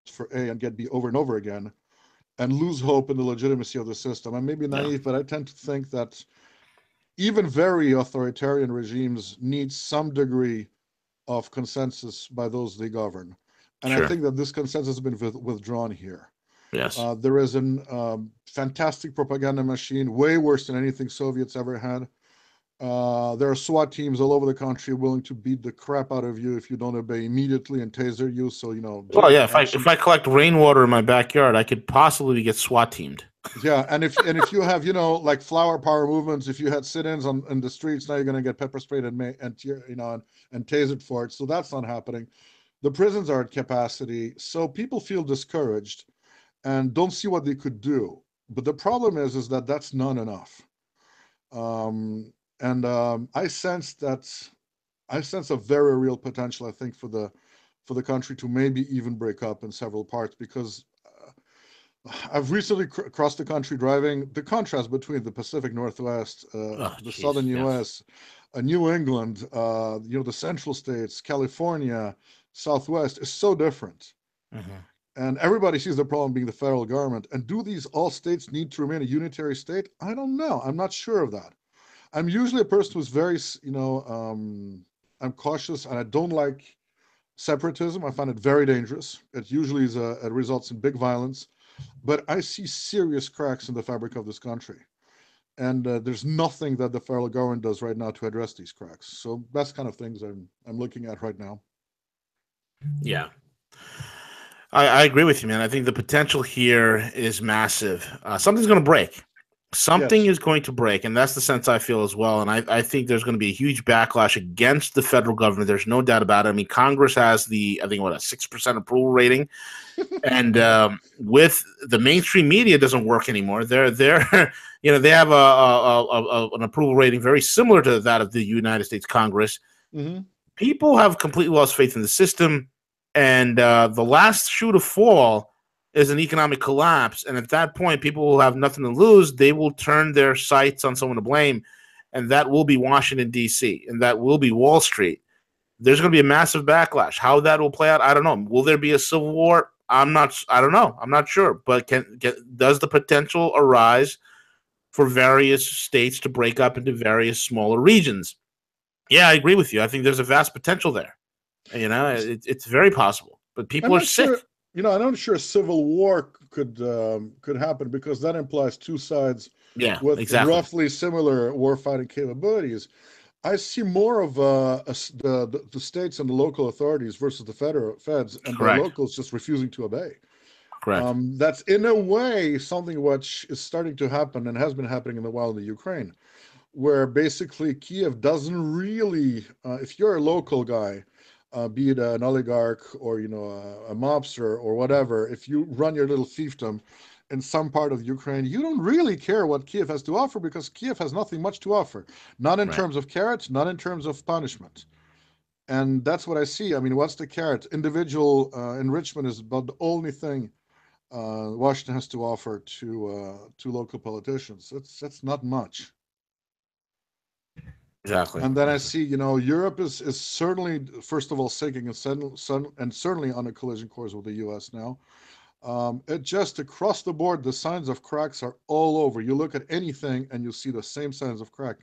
for A and get B over and over again and lose hope in the legitimacy of the system. I may be naive, but I tend to think that even very authoritarian regimes need some degree of consensus by those they govern. And I think that this consensus has been withdrawn here. Yes. There is a fantastic propaganda machine, way worse than anything Soviets ever had. There are SWAT teams all over the country willing to beat the crap out of you if you don't obey immediately and taser you. So, well, yeah, if I collect rainwater in my backyard, I could possibly get SWAT teamed. Yeah, and if you have like flower power movements, if you had sit-ins in the streets, now you're going to get pepper sprayed and tasered for it. So that's not happening. The prisons are at capacity, so people feel discouraged and don't see what they could do. But the problem is that that's not enough. I sense a very real potential, I think, for the country to maybe even break up in several parts, because I've recently crossed the country driving. The contrast between the Pacific Northwest, the southern U.S., New England, the central states, California, Southwest is so different. Mm-hmm. And everybody sees the problem being the federal government. And do these all states need to remain a unitary state? I don't know. I'm not sure of that. I'm usually a person who's very, I'm cautious, and I don't like separatism. I find it very dangerous. It usually it results in big violence. But I see serious cracks in the fabric of this country. And there's nothing that the federal government does right now to address these cracks. So that's kind of things I'm looking at right now. Yeah. I agree with you, man. I think the potential here is massive. Something's going to break. Something is going to break, and that's the sense I feel as well. And I think there's going to be a huge backlash against the federal government. There's no doubt about it. I mean, Congress has a 6% approval rating, and with the mainstream media, it doesn't work anymore. They have an approval rating very similar to that of the United States Congress. Mm-hmm. People have completely lost faith in the system, and the last shoe to fall is an economic collapse. And at that point, people will have nothing to lose. They will turn their sights on someone to blame, and that will be Washington, D.C., and that will be Wall Street. There's going to be a massive backlash. How that will play out, I don't know. Will there be a civil war? I don't know. I'm not sure. But does the potential arise for various states to break up into various smaller regions? Yeah, I agree with you. I think there's a vast potential there. It's very possible. But I'm people are not sick. sure. I'm not sure a civil war could happen, because that implies two sides Yeah, with exactly. roughly similar warfighting capabilities. I see more of the states and the local authorities versus the federal feds, and the Correct. locals just refusing to obey. Correct. That's in a way something which is starting to happen and has been happening in the wild in the Ukraine, where basically Kiev doesn't really, if you're a local guy, be it an oligarch or a mobster or whatever, if you run your little fiefdom in some part of Ukraine, you don't really care what Kiev has to offer, because Kiev has nothing much to offer, not in Right. terms of carrots, not in terms of punishment. And that's what I see. I mean, what's the carrot? Individual enrichment is about the only thing Washington has to offer to local politicians. That's not much. Exactly. And then I see, Europe is certainly, first of all, sinking, and certainly on a collision course with the U.S. now. It just across the board, the signs of cracks are all over. You look at anything and you see the same signs of crack.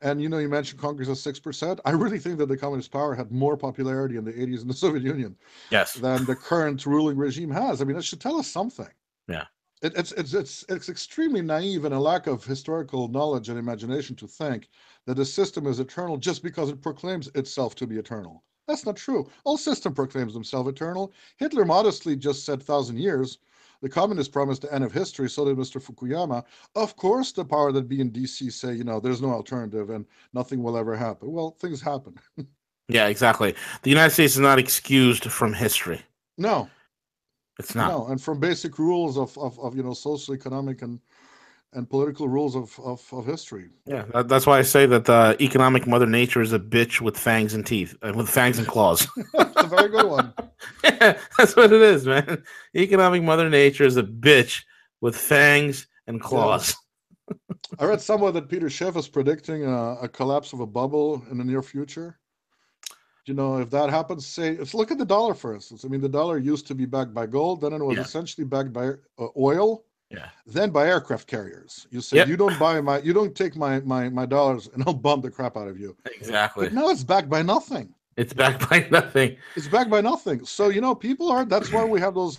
And you mentioned Congress at 6%. I really think that the communist power had more popularity in the 80s in the Soviet Union Yes. than the current ruling regime has. I mean, that should tell us something. Yeah. It's extremely naive and a lack of historical knowledge and imagination to think that a system is eternal just because it proclaims itself to be eternal. That's not true. All system proclaims themselves eternal. Hitler modestly just said 1,000 years. The communists promised the end of history, so did Mr. Fukuyama. Of course, the power that be in DC say, there's no alternative and nothing will ever happen. Well, things happen. Yeah, exactly. The United States is not excused from history. No, It's not. and from basic rules of social, economic, and political rules of history. Yeah, that's why I say that economic Mother Nature is a bitch with fangs and teeth, with fangs and claws. It's a very good one. Yeah, that's what it is, man. Economic Mother Nature is a bitch with fangs and Yeah. claws. I read somewhere that Peter Schiff is predicting a collapse of a bubble in the near future. If that happens, look at the dollar, for instance. I mean, the dollar used to be backed by gold, then it was Yeah. essentially backed by oil, Yeah. then by aircraft carriers. You say, Yep. you don't take my dollars, and I'll bomb the crap out of you. Exactly. But now it's backed by nothing. It's backed by nothing. It's backed by nothing. So, that's why we have those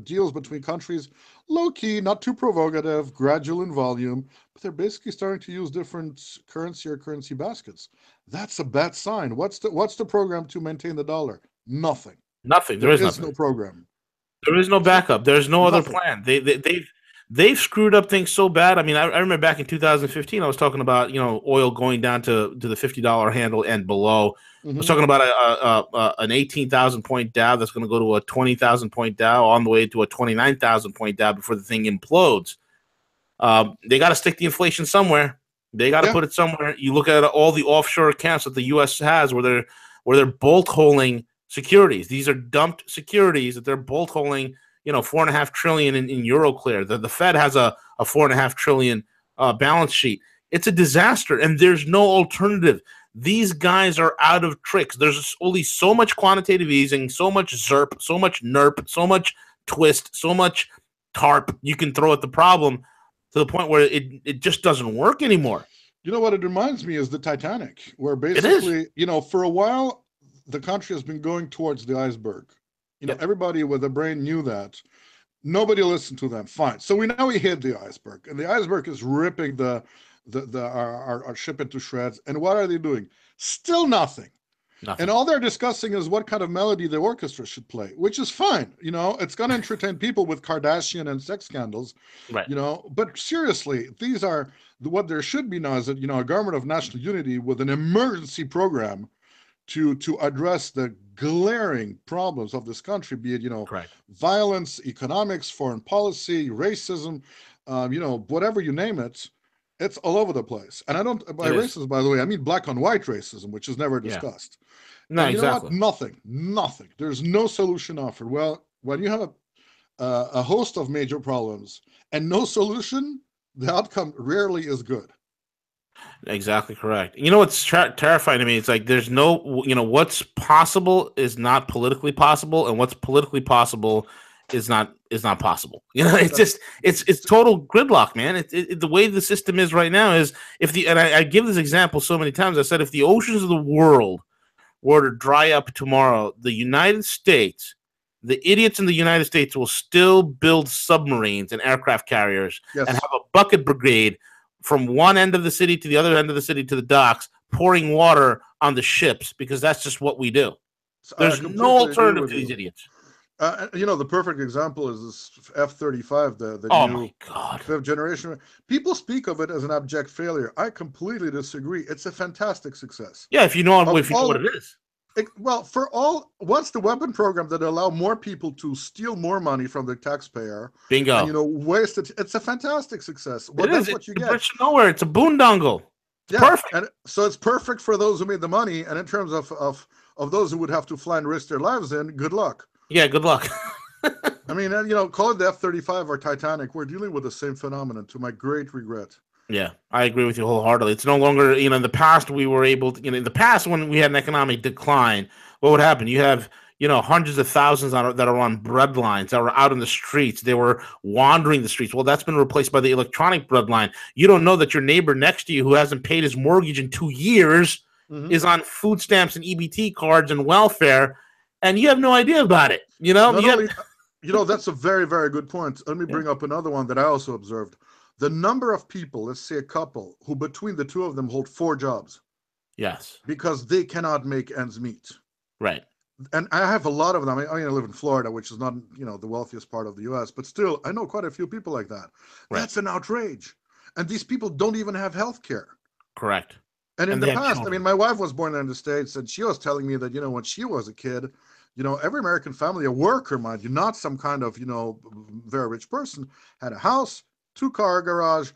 deals between countries, low key, not too provocative, gradual in volume, but they're basically starting to use different currency or currency baskets. That's a bad sign. What's the program to maintain the dollar? Nothing. Nothing. There There is is nothing. no program. There is no backup. There's no other Nothing. plan. They've screwed up things so bad. I mean, I remember back in 2015, I was talking about oil going down to the $50 handle and below. I was talking about an 18,000 point Dow that's going to go to a 20,000 point Dow on the way to a 29,000 point Dow before the thing implodes. They got to stick the inflation somewhere. They got to put it somewhere. You look at all the offshore accounts that the U.S. has where they're bolt holing securities. These are dumped securities that they're bolt holing. $4.5 trillion in Euroclear. The Fed has a $4.5 trillion balance sheet. It's a disaster, and there's no alternative. These guys are out of tricks. There's only so much quantitative easing, so much ZERP, so much NERP, so much twist, so much TARP you can throw at the problem to the point where it just doesn't work anymore. You know what it reminds me is the Titanic, where basically, for a while, the country has been going towards the iceberg. Everybody with a brain knew that. Nobody listened to them. Fine. So we hit the iceberg, and the iceberg is ripping our ship into shreds. And what are they doing? Still nothing. And all they're discussing is what kind of melody the orchestra should play, which is fine. It's going to entertain people with Kardashian and sex scandals. Right. But seriously, these are what there should be now is that, a government of national unity with an emergency program to address the glaring problems of this country, be it, violence, economics, foreign policy, racism, whatever you name it. It's all over the place. And I don't, by racism, by the way, I mean black on white racism, which is never discussed. No, and exactly. Nothing. There's no solution offered. Well, when you have a host of major problems and no solution, the outcome rarely is good. Exactly correct. You know what's terrifying to me? It's like there's no, what's possible is not politically possible, and what's politically possible is not possible. It's That's just it's total gridlock, man. The way the system is right now is and I give this example so many times. I said if the oceans of the world were to dry up tomorrow, the United States, the idiots in the United States will still build submarines and aircraft carriers and yes. have a bucket brigade from one end of the city to the other end of the city to the docks, pouring water on the ships because that's just what we do. So I There's no completely agree alternative with to these you. idiots. The perfect example is this F-35, the Oh my new God. fifth generation. People speak of it as an abject failure. I completely disagree. It's a fantastic success. Yeah, if you know Of what all, it is. what's the weapon program that allow more people to steal more money from the taxpayer and Bingo. waste it? It's a fantastic success. Well, It is. that's It's what you the get. bridge to nowhere. It's a boondoggle. It's Yeah, perfect. and so it's perfect for those who made the money. And in terms of those who would have to fly and risk their lives in, good luck. Yeah, good luck. I mean, call it the F-35 or Titanic. We're dealing with the same phenomenon, to my great regret. Yeah, I agree with you wholeheartedly. It's no longer, in the past we were able to, in the past when we had an economic decline, what would happen? You have, hundreds of thousands that are on bread lines, that were out in the streets. They were wandering the streets. Well, that's been replaced by the electronic bread line. You don't know that your neighbor next to you who hasn't paid his mortgage in 2 years Mm-hmm. is on food stamps and EBT cards and welfare, and you have no idea about it. You know, Not you have, only, that's a very, very good point. Let me yeah. bring up another one that I also observed. The number of people, let's say a couple, who between the two of them hold 4 jobs Yes, because they cannot make ends meet. right, And I have a lot of them. I live in Florida, which is not, the wealthiest part of the US, but still, I know quite a few people like that. right, That's an outrage. And these people don't even have health care. correct. And in And the they have past, I mean, children. my wife was born in the States, and she was telling me that, when she was a kid, every American family, a worker, mind you, not some kind of, very rich person, had a house, 2-car garage.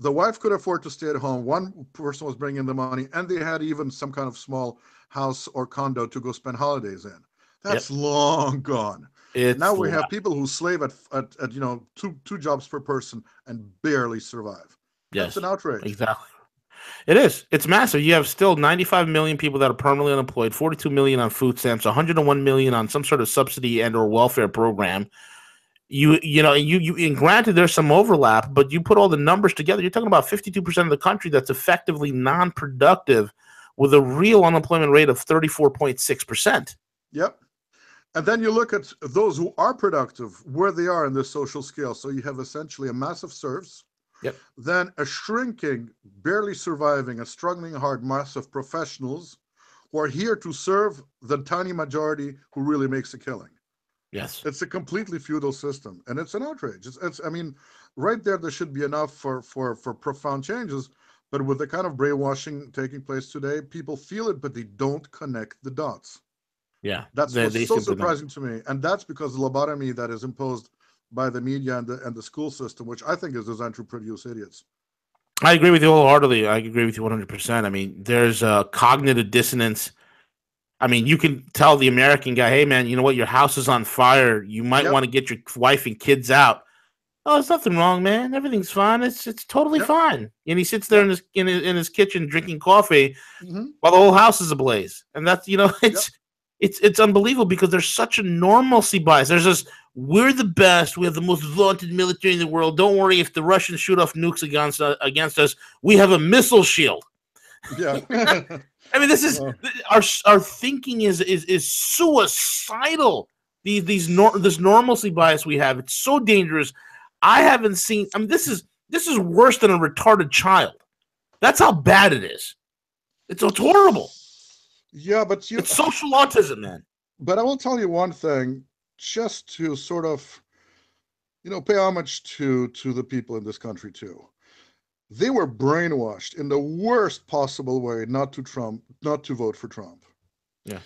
The wife could afford to stay at home. One person was bringing the money, and they had even some kind of small house or condo to go spend holidays in. Yep, That's long gone. Now it's we have left. people who slave at two jobs per person and barely survive. That's an Yes, outrage. exactly. It is. It's massive. You have still 95 million people that are permanently unemployed, 42 million on food stamps, 101 million on some sort of subsidy and or welfare program. And granted there's some overlap, but you put all the numbers together, you're talking about 52% of the country that's effectively non-productive with a real unemployment rate of 34.6%. Yep. And then you look at those who are productive, where they are in this social scale. So you have essentially a massive serfs, Yep. then a shrinking, barely surviving, a struggling hard mass of professionals who are here to serve the tiny majority who really makes a killing. Yes. It's a completely feudal system, and it's an outrage. I mean, right there should be enough for profound changes. But with the kind of brainwashing taking place today, people feel it, but they don't connect the dots. Yeah. That's They, what's they so simply don't. surprising to me, and that's because the lobotomy that is imposed by the media and the school system, which I think is designed to produce idiots. I agree with you wholeheartedly. I agree with you 100%. I mean, there's a cognitive dissonance. I mean, you can tell the American guy, hey, man, you know what? Your house is on fire. You might Yep, want to get your wife and kids out. Oh, there's nothing wrong, man. Everything's fine. It's totally yep, fine. And he sits there yep, in his kitchen drinking coffee hmm, while the whole house is ablaze. And that's yep, it's unbelievable because there's such a normalcy bias. There's this we're the best. We have the most vaunted military in the world. Don't worry if the Russians shoot off nukes against us. We have a missile shield. yeah. I mean, this is Uh, our thinking is suicidal. This normalcy bias we have, it's so dangerous. I haven't seen. I mean, this is worse than a retarded child. That's how bad it is. It's horrible. yeah, but It's social autism, man. I will tell you one thing, just to sort of pay homage to the people in this country too. They were brainwashed in the worst possible way not to vote for Trump. Yeah.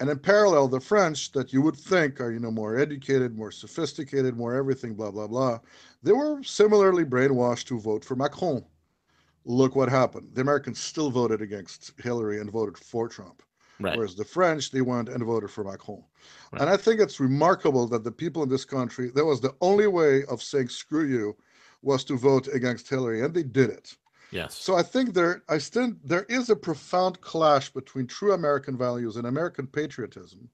And in parallel, the French that you would think are, more educated, more sophisticated, more everything, blah, blah, blah, they were similarly brainwashed to vote for Macron. Look what happened. The Americans still voted against Hillary and voted for Trump. Right. Whereas the French, they went and voted for Macron. Right. And I think it's remarkable that the people in this country, that was the only way of saying screw you was to vote against Hillary, and they did it. Yes. So I think there is a profound clash between true American values and American patriotism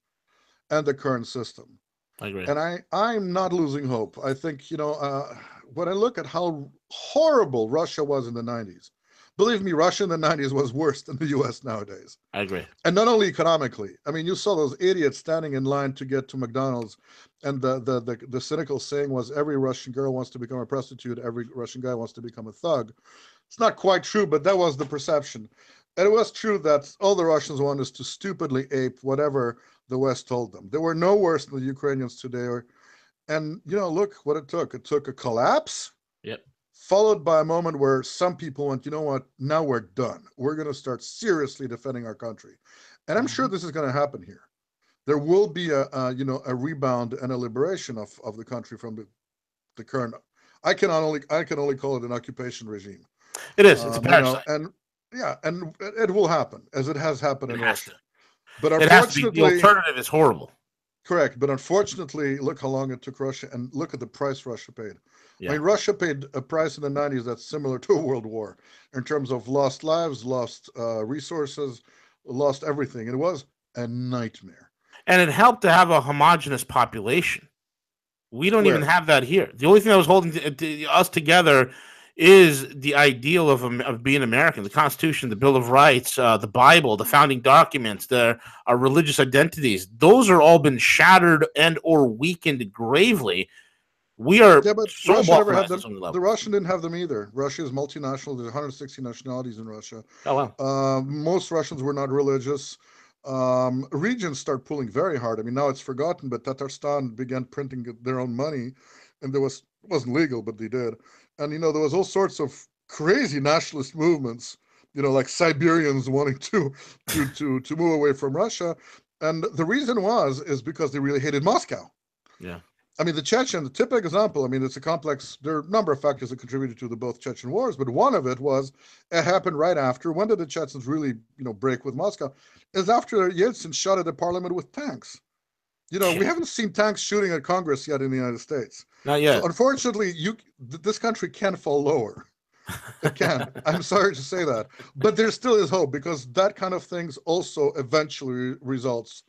and the current system. I agree. And I'm not losing hope. I think, when I look at how horrible Russia was in the 90s, believe me, Russia in the 90s was worse than the US nowadays. I agree. And not only economically. I mean, you saw those idiots standing in line to get to McDonald's, and the cynical saying was every Russian girl wants to become a prostitute, every Russian guy wants to become a thug. It's not quite true, but that was the perception. And it was true that all the Russians wanted us to stupidly ape whatever the West told them. They were no worse than the Ukrainians today. And, look what it took. It took a collapse. Yep. Followed by a moment where some people went, you know what, now we're done. We're going to start seriously defending our country. And I'm sure this is going to happen here. There will be a rebound and a liberation of the country from the current. I can only call it an occupation regime. It is. It's a parasite. And it will happen, as it has happened in Russia. But it has to be, the alternative is horrible. Correct. But unfortunately, look how long it took Russia, and look at the price Russia paid. Yeah. I mean, Russia paid a price in the 90s that's similar to a world war in terms of lost lives, lost resources, lost everything. It was a nightmare. And it helped to have a homogenous population. We don't even have that here. The only thing that was holding us together is the ideal of being American, the Constitution, the Bill of Rights, the Bible, the founding documents, our religious identities. Those are all been shattered and or weakened gravely. We are but so Russia never had them. The Russian didn't have them either. Russia is multinational. There's 160 nationalities in Russia. Oh, wow. Most Russians were not religious. Regions start pulling very hard. I mean, now it's forgotten, but Tatarstan began printing their own money, and it wasn't legal, but they did. And, there was all sorts of crazy nationalist movements, like Siberians wanting to move away from Russia. And the reason is because they really hated Moscow. Yeah. I mean, the typical example, I mean, it's a complex, there are a number of factors that contributed to the both Chechen wars, but one of it happened right after. When did the Chechens really, break with Moscow? Is after Yeltsin shot at the parliament with tanks. We haven't seen tanks shooting at Congress yet in the United States. Not yet. So unfortunately, this country can fall lower. It can. I'm sorry to say that. But there still is hope, because that kind of things also eventually results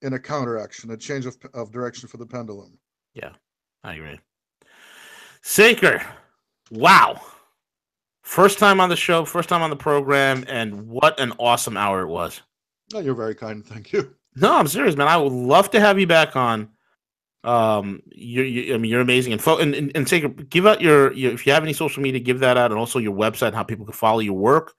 in a counteraction, a change of direction for the pendulum. Yeah, I agree. Saker, wow. First time on the show, first time on the program, and what an awesome hour it was. Oh, you're very kind. Thank you. No, I'm serious, man. I would love to have you back on. You're amazing. And Saker, give out your if you have any social media, give that out, and also your website, and how people can follow your work.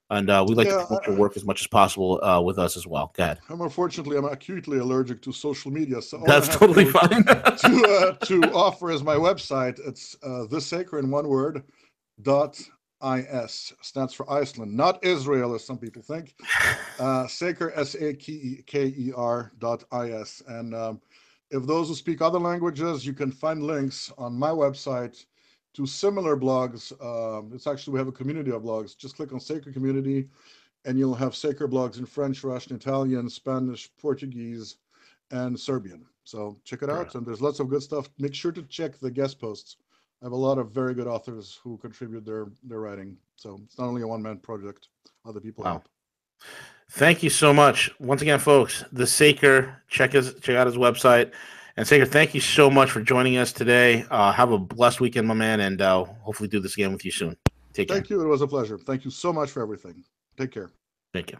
And we'd like to promote your work as much as possible with us as well. Go ahead. Unfortunately, I'm acutely allergic to social media, so that's totally fine. to offer as my website, it's the Saker in one word .is, stands for Iceland, not Israel as some people think. Saker SAKER.is, and if those who speak other languages, you can find links on my website to similar blogs. We have a community of blogs. Just click on Saker Community, and you'll have Saker blogs in French, Russian, Italian, Spanish, Portuguese, and Serbian. So check it out, and there's lots of good stuff. Make sure to check the guest posts. I have a lot of very good authors who contribute their writing. So it's not only a one-man project. Other people help. Thank you so much. Once again, folks, the Saker, check out his website. And Saker, thank you so much for joining us today. Have a blessed weekend, my man, and hopefully do this again with you soon. Take care. Thank you. It was a pleasure. Thank you so much for everything. Take care. Thank you.